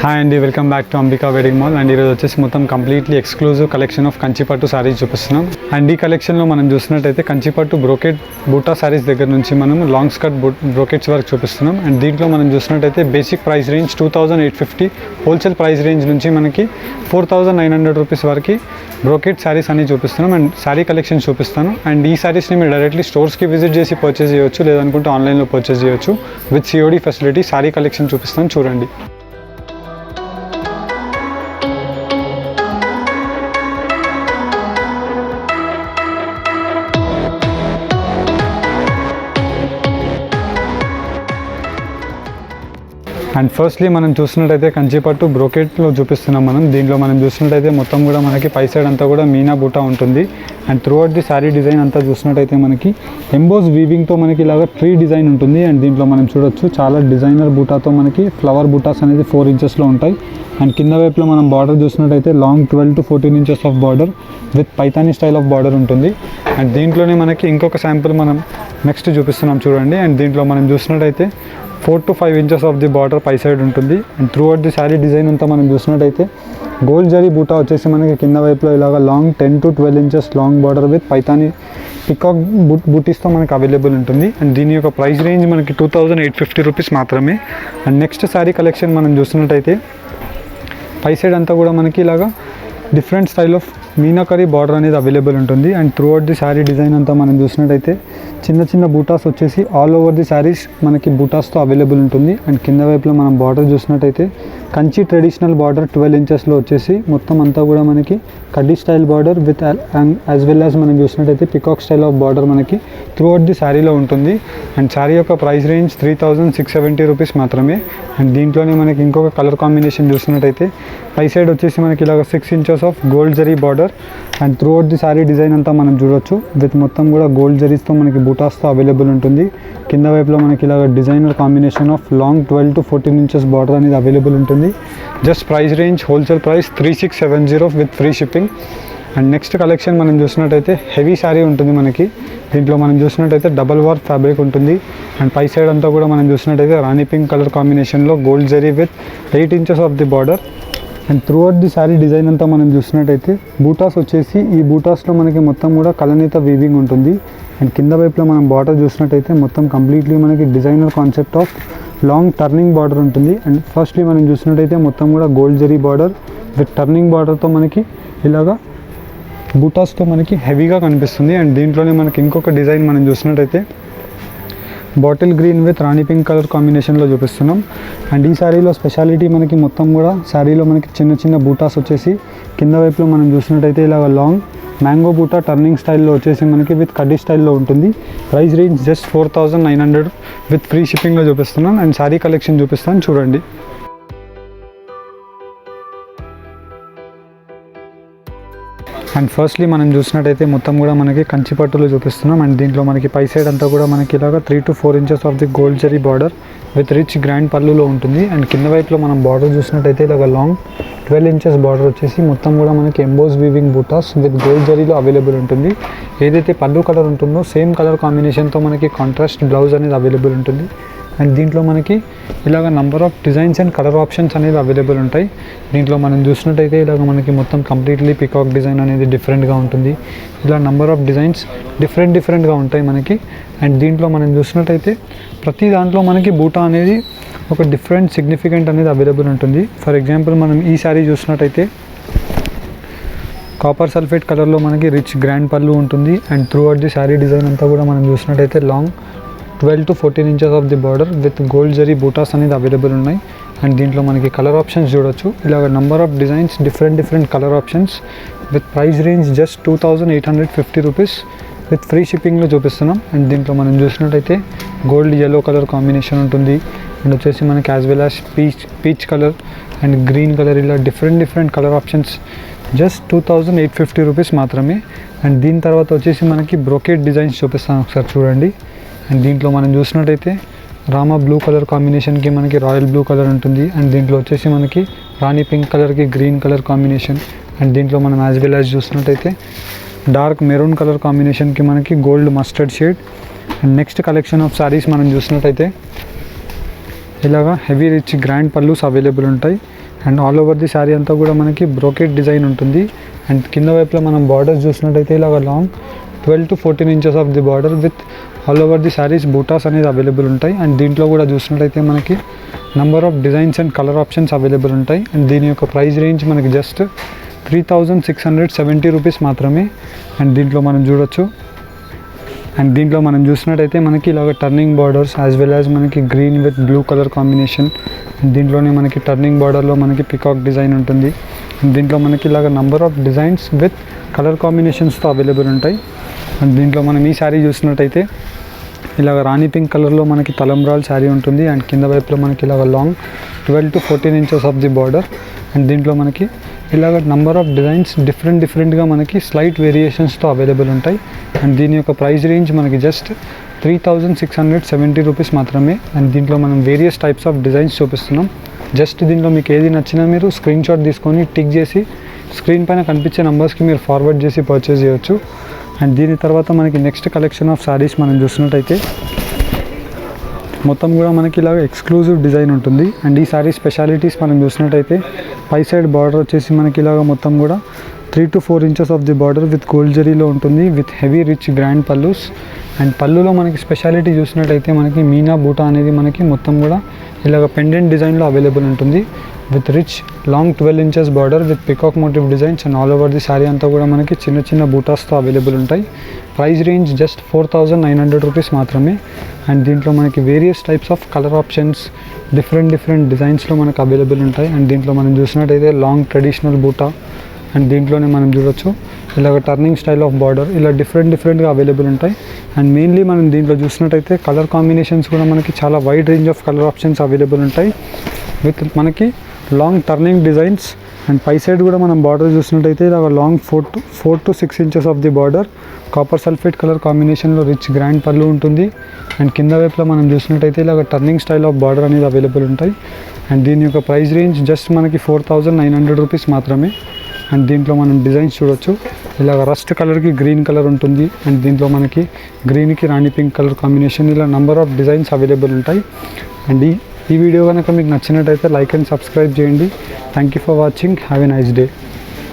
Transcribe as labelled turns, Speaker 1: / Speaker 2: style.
Speaker 1: Hi అండి, welcome back to Ambika wedding mall. And ఈరోజు వచ్చేసి మొత్తం కంప్లీట్లీ ఎక్స్క్లూజివ్ కలెక్షన్ ఆఫ్ కంచిపట్టు సారీస్ చూపిస్తున్నాం. అండ్ ఈ కలెక్షన్లో మనం చూసినట్టయితే కంచిపట్టు బ్రోకెట్ బూటా సారీస్ దగ్గర నుంచి మనం లాంగ్ స్కర్ట్ బ్రోకెట్స్ వరకు చూపిస్తున్నాం. అండ్ దీంట్లో మనం చూసినట్టయితే basic price range 2850, wholesale price range నుంచి మనకి 4900 రూపీస్ వరకు బ్రోకెట్ సారీస్ అన్ని చూపిస్తున్నాం. అండ్ సారీ కలెక్షన్ చూపిస్తాను. అండ్ ఈ సారీస్ని మీరు డైరెక్ట్లీ స్టోర్స్కి విజిట్ చేసి పర్చేస్ చేయొచ్చు, లేదనుకుంటే ఆన్లైన్లో పర్చేస్ చేయొచ్చు with COD facility. Sorry collection చూపిస్తాను, చూడండి. అండ్ ఫస్ట్లీ మనం చూసినట్టయితే కంచిపట్టు బ్రోకెట్లో చూపిస్తున్నాం. దీంట్లో మనం చూసినట్టయితే మొత్తం కూడా మనకి పై సైడ్ అంతా కూడా మీనా బూటా ఉంటుంది. And throughout the sari design అంతా చూసినట్టయితే మనకి ఎంబోస్ వీవింగ్తో మనకి ఇలాగ ట్రీ డిజైన్ ఉంటుంది. అండ్ దీంట్లో మనం చూడొచ్చు చాలా డిజైనర్ బూటాతో మనకి ఫ్లవర్ బూటాస్ అనేది 4 ఇంచెస్లో ఉంటాయి. అండ్ కింద వైపులో మనం బార్డర్ చూసినట్టయితే long 12 to 14 inches of border with Paithani style of border ఉంటుంది. అండ్ దీంట్లోనే మనకి ఇంకొక శాంపుల్ మనం నెక్స్ట్ చూపిస్తున్నాం, చూడండి. అండ్ దీంట్లో మనం చూసినట్టయితే 4 to 5 inches of the border పై సైడ్ ఉంటుంది. And throughout the sari design అంతా మనం చూసినట్టయితే గోల్డ్ జరీ బూటా వచ్చేసి మనకి కింద వైపులో ఇలాగ long 10 to 12 inches long border with Paithani peacock బూటీస్తో మనకి అవైలబుల్ ఉంటుంది. అండ్ దీని యొక్క ప్రైస్ రేంజ్ మనకి 2850 రూపీస్ మాత్రమే. అండ్ నెక్స్ట్ శారీ కలెక్షన్ మనం చూసినట్టయితే పై సైడ్ అంతా కూడా మనకి ఇలాగా different style of meenakari border అనేది అవైలబుల్ ఉంటుంది. And throughout the sari design అంతా మనం చూసినట్టయితే చిన్న చిన్న బూటాస్ వచ్చేసి ఆల్ ఓవర్ ది శారీస్ మనకి బూటాస్తో అవైలబుల్ ఉంటుంది. అండ్ కింద వైపులో మనం బార్డర్ చూసినట్టయితే కంచి ట్రెడిషనల్ బార్డర్ 12 ఇంచెస్లో వచ్చేసి మొత్తం అంతా కూడా మనకి కడ్డీ style border with as well as మనం చూసినట్టయితే పికాక్ స్టైల్ ఆఫ్ బార్డర్ మనకి త్రూ అవుట్ ది శారీలో ఉంటుంది. అండ్ శారీ యొక్క ప్రైస్ రేంజ్ 3670 రూపీస్ మాత్రమే. అండ్ దీంట్లోనే మనకి ఇంకొక కలర్ కాంబినేషన్ చూసినట్టయితే పై సైడ్ వచ్చేసి మనకి ఇలాగ 6 inches of gold zari border. And throughout the sari design అంతా మనం చూడొచ్చు విత్ మొత్తం కూడా గోల్డ్ జరీస్తో మనకి బూటాస్తో అవైలబుల్ ఉంటుంది. కింద వైపులో మనకి ఇలాగ designer combination of long 12 to 14 inches border అనేది అవైలబుల్ ఉంటుంది. Just price range wholesale price 3670 with free shipping. And next collection మనం చూసినట్టయితే హెవీ శారీ ఉంటుంది మనకి. దీంట్లో మనం చూసినట్టయితే డబల్ వార్ ఫ్యాబ్రిక్ ఉంటుంది. అండ్ పై సైడ్ అంతా కూడా మనం చూసినట్టయితే రాణి పింక్ కలర్ కాంబినేషన్లో gold zari with 8 inches of the border. And throughout the sari design అంతా మనం చూసినట్టయితే బూటాస్ వచ్చేసి ఈ బూటాస్లో మనకి మొత్తం కూడా కలనీత వీవింగ్ ఉంటుంది. అండ్ కింద వైపులో మనం బార్డర్ చూసినట్టయితే మొత్తం కంప్లీట్లీ మనకి designer concept of long turning border ఉంటుంది. అండ్ ఫస్ట్లీ మనం చూసినట్టయితే మొత్తం కూడా gold zari border with turning బార్డర్తో మనకి ఇలాగా బూటాస్తో మనకి హెవీగా కనిపిస్తుంది. అండ్ దీంట్లోనే మనకి ఇంకొక డిజైన్ మనం చూసినట్టయితే bottle green with Rani pink colour కాంబినేషన్లో చూపిస్తున్నాం. అండ్ ఈ శారీలో స్పెషాలిటీ మనకి మొత్తం కూడా శారీలో మనకి చిన్న చిన్న బూటాస్ వచ్చేసి కింద వైపులో మనం చూసినట్టయితే ఇలాగ లాంగ్ మ్యాంగో బూటా టర్నింగ్ స్టైల్లో వచ్చేసి మనకి విత్ కడ్డీ స్టైల్లో ఉంటుంది. Price range just 4900 with free షిప్పింగ్లో చూపిస్తున్నాను. అండ్ శారీ కలెక్షన్ చూపిస్తాను, చూడండి. అండ్ ఫస్ట్లీ మనం చూసినట్టయితే మొత్తం కూడా మనకి కంచిపట్టులో చూపిస్తున్నాం. అండ్ దీంట్లో మనకి పై సైడ్ అంతా కూడా మనకి ఇలాగ 3 to 4 inches of the gold zari border with rich grand పళ్ళులో ఉంటుంది. అండ్ కింద వైపులో మనం బార్డర్ చూసినట్టయితే ఇలాగ లాంగ్ 12 ఇంచెస్ బార్డర్ వచ్చేసి మొత్తం కూడా మనకి emboss weaving butas with gold జరీలో అవైలబుల్ ఉంటుంది. ఏదైతే పళ్ళు కలర్ ఉంటుందో సేమ్ కలర్ కాంబినేషన్తో మనకి కాంట్రాస్ట్ బ్లౌజ్ అనేది అవైలబుల్ ఉంటుంది. అండ్ దీంట్లో మనకి ఇలాగ number of designs and colour options అనేది అవైలబుల్ ఉంటాయి. దీంట్లో మనం చూసినట్టయితే ఇలాగ మనకి మొత్తం కంప్లీట్లీ పికాక్ డిజైన్ అనేది డిఫరెంట్గా ఉంటుంది. ఇలా నంబర్ ఆఫ్ డిజైన్స్ డిఫరెంట్గా ఉంటాయి మనకి. అండ్ దీంట్లో మనం చూసినట్టయితే ప్రతి దాంట్లో మనకి బూటా అనేది ఒక డిఫరెంట్ సిగ్నిఫికెంట్ అనేది అవైలబుల్ ఉంటుంది. ఫర్ ఎగ్జాంపుల్ మనం ఈ శారీ చూసినట్టయితే కాపర్ సల్ఫేట్ కలర్లో మనకి రిచ్ గ్రాండ్ పళ్ళు ఉంటుంది. And throughout the sari design అంతా కూడా మనం చూసినట్టయితే long 12 to 14 inches of the border with gold zari buttas అనేది అవైలబుల్ ఉన్నాయి. అండ్ దీంట్లో మనకి కలర్ ఆప్షన్స్ చూడొచ్చు. ఇలాగ number of designs different colour options with price range just 2850 rupees with free షిప్పింగ్లో చూపిస్తున్నాం. అండ్ దీంట్లో మనం చూసినట్టయితే గోల్డ్ yellow కలర్ కాంబినేషన్ ఉంటుంది. అండ్ వచ్చేసి మనకి as well as peach colour and green colour, ఇలా different colour options just 2850 rupees మాత్రమే. అండ్ దీని తర్వాత వచ్చేసి మనకి బ్రోకెట్ డిజైన్స్ చూపిస్తాను, ఒకసారి చూడండి. అండ్ దీంట్లో మనం చూసినట్టయితే రామా బ్లూ కలర్ కాంబినేషన్కి మనకి రాయల్ బ్లూ కలర్ ఉంటుంది. అండ్ దీంట్లో వచ్చేసి మనకి రాణి పింక్ కలర్కి గ్రీన్ కలర్ కాంబినేషన్. అండ్ దీంట్లో మనం యాజ్ వెల్ యాజ్ చూసినట్టయితే డార్క్ మెరూన్ కలర్ కాంబినేషన్కి మనకి gold mustard shade. And next collection of saris మనం చూసినట్టయితే ఇలాగా heavy rich grand pallus available ఉంటాయి. And all over the sari అంతా కూడా మనకి బ్రోకెట్ డిజైన్ ఉంటుంది. అండ్ కింద వైపులో మనం బార్డర్స్ చూసినట్టయితే ఇలాగ long 12 to 14 inches of the border with all over the saris butas అనేది అవైలబుల్ ఉంటాయి. అండ్ దీంట్లో కూడా చూసినట్టయితే మనకి number of designs and colour options available ఉంటాయి. అండ్ దీని యొక్క ప్రైస్ రేంజ్ మనకి జస్ట్ 3670 రూపీస్ మాత్రమే. అండ్ దీంట్లో మనం చూడొచ్చు. అండ్ దీంట్లో మనం చూసినట్టయితే మనకి ఇలాగ turning borders as well as మనకి green with blue colour combination. దీంట్లోనే మనకి టర్నింగ్ బార్డర్లో మనకి పికాక్ డిజైన్ ఉంటుంది. అండ్ దీంట్లో మనకి ఇలాగ number of designs with colour కాంబినేషన్స్తో అవైలబుల్ ఉంటాయి. అండ్ దీంట్లో మనం ఈ శారీ చూసినట్టయితే ఇలాగ రాణి పింక్ కలర్లో మనకి తలంబ్రాల్ శారీ ఉంటుంది. అండ్ కింద వైపులో మనకి ఇలాగ long 12 to 14 inches of the border. And దీంట్లో మనకి ఇలాగ నంబర్ ఆఫ్ డిజైన్స్ డిఫరెంట్గా మనకి స్లైట్ వేరియేషన్స్తో అవైలబుల్ ఉంటాయి. అండ్ దీని యొక్క ప్రైస్ రేంజ్ మనకి జస్ట్ 3670 రూపీస్ మాత్రమే. అండ్ దీంట్లో మనం వేరియస్ టైప్స్ ఆఫ్ డిజైన్స్ చూపిస్తున్నాం. జస్ట్ దీంట్లో మీకు ఏది నచ్చినా మీరు స్క్రీన్ షాట్ తీసుకొని టిక్ చేసి స్క్రీన్ పైన కనిపించే నెంబర్స్కి మీరు ఫార్వర్డ్ చేసి పర్చేస్ చేయొచ్చు. అండ్ దీని తర్వాత మనకి నెక్స్ట్ కలెక్షన్ ఆఫ్ శారీస్ మనం చూసినట్టయితే మొత్తం కూడా మనకి ఇలాగ ఎక్స్క్లూజివ్ డిజైన్ ఉంటుంది. అండ్ ఈ శారీ స్పెషాలిటీస్ మనం చూసినట్టయితే పై సైడ్ బార్డర్ వచ్చేసి మనకి ఇలాగ మొత్తం కూడా 3 to 4 inches of the border with gold జరీలో ఉంటుంది with heavy rich grand pallus. And పళ్ళులో మనకి స్పెషాలిటీ చూసినట్టయితే మనకి మీనా బూటా అనేది మనకి మొత్తం కూడా ఇలాగ పెండెంట్ డిజైన్లో అవైలబుల్ ఉంటుంది with rich long 12 inches border with peacock motif designs. And all over the sari అంతా కూడా మనకి చిన్న చిన్న బూటాస్తో అవైలబుల్ ఉంటాయి. ప్రైస్ రేంజ్ జస్ట్ 4900 రూపీస్ మాత్రమే. అండ్ దీంట్లో మనకి various types of colour options different డిజైన్స్లో మనకు అవైలబుల్ ఉంటాయి. అండ్ దీంట్లో మనం చూసినట్టయితే లాంగ్ ట్రెడిషనల్ బూటా. అండ్ దీంట్లోనే మనం చూడొచ్చు ఇలాగ టర్నింగ్ స్టైల్ ఆఫ్ బార్డర్ ఇలా డిఫరెంట్గా అవైలబుల్ ఉంటాయి. అండ్ మెయిన్లీ మనం దీంట్లో చూసినట్టయితే కలర్ కాంబినేషన్స్ కూడా మనకి చాలా wide range of colour options available ఉంటాయి విత్ మనకి లాంగ్ టర్నింగ్ డిజైన్స్. అండ్ పై సైడ్ కూడా మనం బార్డర్ చూసినట్టయితే ఇలాగ long 4 to 6 inches of the border copper sulphate colour కాంబినేషన్లో రిచ్ గ్రాండ్ పళ్ళు ఉంటుంది. అండ్ కింద వైపులో మనం చూసినట్టయితే ఇలాగ టర్నింగ్ స్టైల్ ఆఫ్ బార్డర్ అనేది అవైలబుల్ ఉంటాయి. అండ్ దీని యొక్క ప్రైస్ రేంజ్ జస్ట్ మనకి 4900 రూపీస్ మాత్రమే. అండ్ దీంట్లో మనం డిజైన్స్ చూడొచ్చు ఇలాగ రస్ట్ కలర్కి గ్రీన్ కలర్ ఉంటుంది. అండ్ దీంట్లో మనకి గ్రీన్కి రాణి పింక్ కలర్ కాంబినేషన్ ఇలా నంబర్ ఆఫ్ డిజైన్స్ అవైలబుల్ ఉంటాయి. అండ్ ఈ వీడియో కనుక మీకు నచ్చినట్టయితే లైక్ అండ్ సబ్స్క్రైబ్ చేయండి. Thank you for watching. Have a nice day.